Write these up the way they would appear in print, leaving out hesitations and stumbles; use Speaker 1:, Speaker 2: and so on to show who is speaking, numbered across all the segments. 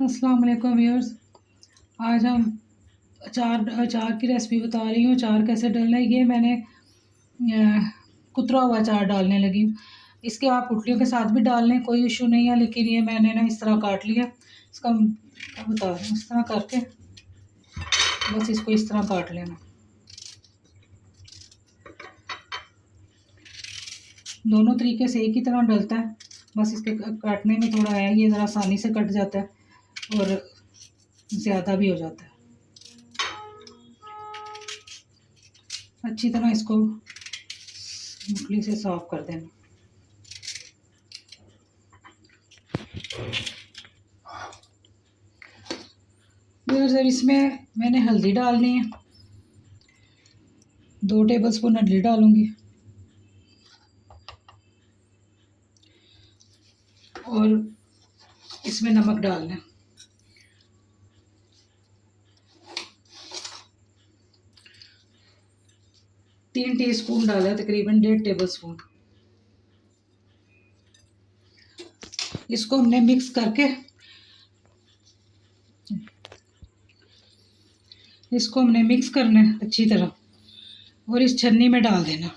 Speaker 1: अस्सलाम वालेकुम व्यूअर्स। आज हम अचार की रेसिपी बता रही हूँ। अचार कैसे डालना है, ये मैंने कुतरा हुआ अचार डालने लगी हूँ। इसके आप गुठलियों के साथ भी डाल लें, कोई इशू नहीं है, लेकिन ये मैंने ना इस तरह काट लिया। इसका क्या बता रही हूँ, इस तरह करके बस इसको इस तरह काट लेना। दोनों तरीके से एक ही तरह डलता है, बस इसके काटने में थोड़ा है, ये ज़रा आसानी से कट जाता है और ज़्यादा भी हो जाता है। अच्छी तरह इसको मुठली से साफ कर देना। फिर इसमें मैंने हल्दी डालनी है, 2 टेबलस्पून हल्दी डालूंगी और इसमें नमक डालना है। तीन टीस्पून डाला, तकरीबन 1.5 टेबलस्पून। इसको हमने मिक्स करके करना है अच्छी तरह और इस छन्नी में डाल देना।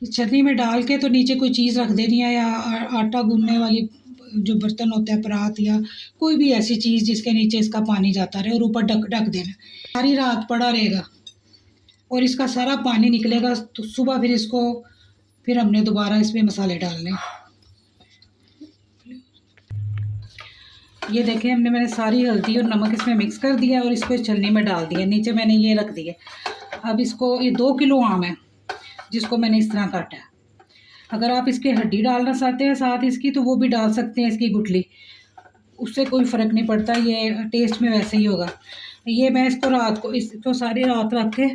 Speaker 1: इस छन्नी में डाल के तो नीचे कोई चीज़ रख देनी है, या आटा गूंदने वाली जो बर्तन होता है, परात या कोई भी ऐसी चीज़ जिसके नीचे इसका पानी जाता रहे, और ऊपर ढक देना। सारी रात पड़ा रहेगा और इसका सारा पानी निकलेगा, तो सुबह फिर हमने दोबारा इसमें मसाले डालने। ये देखें, मैंने सारी हल्दी और नमक इसमें मिक्स कर दिया और इसको इस छलनी में डाल दिया। नीचे मैंने ये रख दिया। अब इसको, ये 2 किलो आम है जिसको मैंने इस तरह काटा है। अगर आप इसके हड्डी डालना चाहते हैं साथ इसकी, तो वो भी डाल सकते हैं, इसकी गुठली, उससे कोई फ़र्क नहीं पड़ता, ये टेस्ट में वैसे ही होगा। ये मैं इसको सारी रात रख के,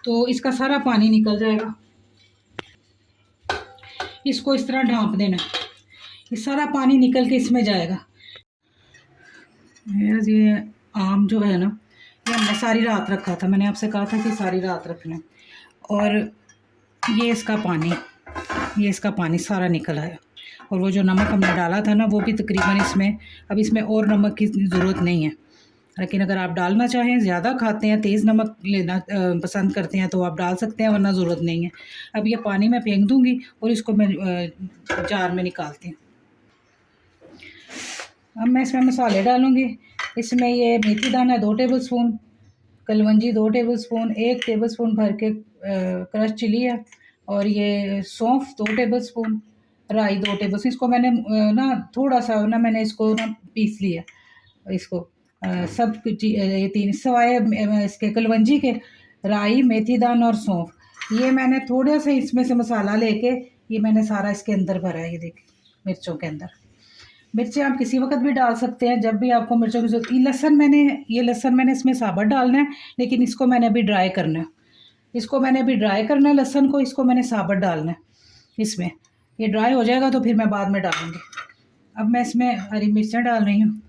Speaker 1: तो इसका सारा पानी निकल जाएगा। इसको इस तरह ढाँप देना, ये सारा पानी निकल के इसमें जाएगा। ये आम जो है ना, ये हमने सारी रात रखा था। मैंने आपसे कहा था कि सारी रात रखना है। और ये इसका पानी सारा निकल आया। और वो जो नमक हमने डाला था ना, वो भी तकरीबन अब इसमें और नमक की ज़रूरत नहीं है। लेकिन अगर आप डालना चाहें, ज़्यादा खाते हैं, तेज़ नमक लेना पसंद करते हैं, तो आप डाल सकते हैं, वरना ज़रूरत नहीं है। अब ये पानी मैं फेंक दूँगी और इसको मैं जार में निकालती हूँ। अब मैं इसमें मसाले डालूँगी। इसमें ये मेथी दाना 2 टेबलस्पून, कलवंजी 2 टेबलस्पून, 1 टेबलस्पून भर के क्रश चिली है, और ये सौंफ 2 टेबलस्पून, राई 2 टेबलस्पून। इसको मैंने ना थोड़ा सा ना मैंने इसको ना पीस लिया। इसको सब ये 3 सवाए इसके कलवंजी के, राई, मेथी दाना और सौंफ, ये मैंने थोड़ा सा इसमें से मसाला लेके ये मैंने सारा इसके अंदर भरा है। ये देखिए, मिर्चों के अंदर। मिर्चें आप किसी वक्त भी डाल सकते हैं, जब भी आपको मिर्चों की जरूरत। लहसुन मैंने इसमें साबुत डालना है, लेकिन इसको मैंने अभी ड्राई करना है। लहसुन को, इसको मैंने साबुत डालना है इसमें। ये ड्राई हो जाएगा तो फिर मैं बाद में डालूँगी। अब मैं इसमें हरी मिर्चें डाल रही हूँ।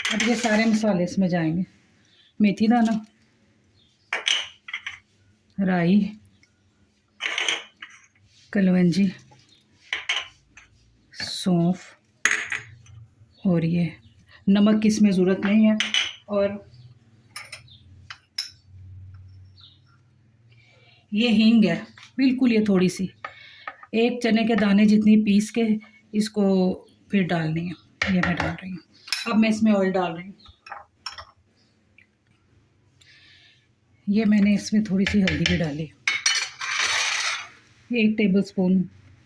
Speaker 1: अब ये सारे मसाले इसमें जाएंगे। मेथी दाना, राई, कलवंजी, सौंफ, और ये नमक की इसमें ज़रूरत नहीं है। और ये हींग है, बिल्कुल ये थोड़ी सी, 1 चने के दाने जितनी पीस के इसको फिर डालनी है। ये मैं डाल रही हूँ। अब मैं इसमें ऑयल डाल रही हूँ। ये मैंने इसमें थोड़ी सी हल्दी भी डाली, 1 टेबलस्पून,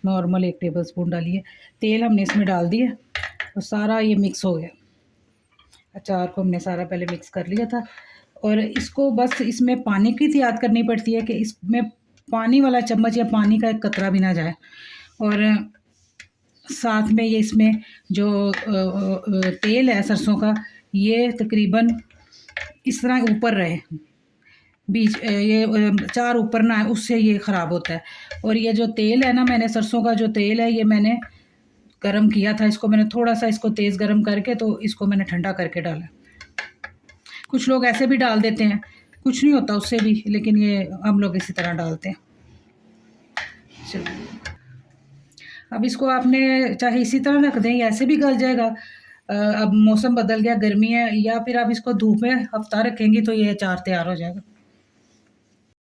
Speaker 1: नॉर्मल 1 टेबलस्पून डाली है। तेल हमने इसमें डाल दिया और सारा ये मिक्स हो गया। अचार को हमने सारा पहले मिक्स कर लिया था, और इसको बस इसमें पानी की एहतियात करनी पड़ती है कि इसमें पानी वाला चम्मच या पानी का एक कतरा भी ना जाए। और साथ में ये इसमें जो तेल है सरसों का, ये तकरीबन इस तरह ऊपर रहे, बीच ये चार ऊपर ना है, उससे ये ख़राब होता है। और ये जो तेल है ना, मैंने सरसों का जो तेल है, ये मैंने गरम किया था। इसको मैंने थोड़ा सा इसको तेज़ गरम करके, तो इसको मैंने ठंडा करके डाला। कुछ लोग ऐसे भी डाल देते हैं, कुछ नहीं होता उससे भी, लेकिन ये हम लोग इसी तरह डालते हैं। चलिए, अब इसको आपने चाहे इसी तरह रख दें या ऐसे भी गल जाएगा। अब मौसम बदल गया, गर्मी है, या फिर आप इसको धूप में हफ्ता रखेंगी तो ये अचार तैयार हो जाएगा।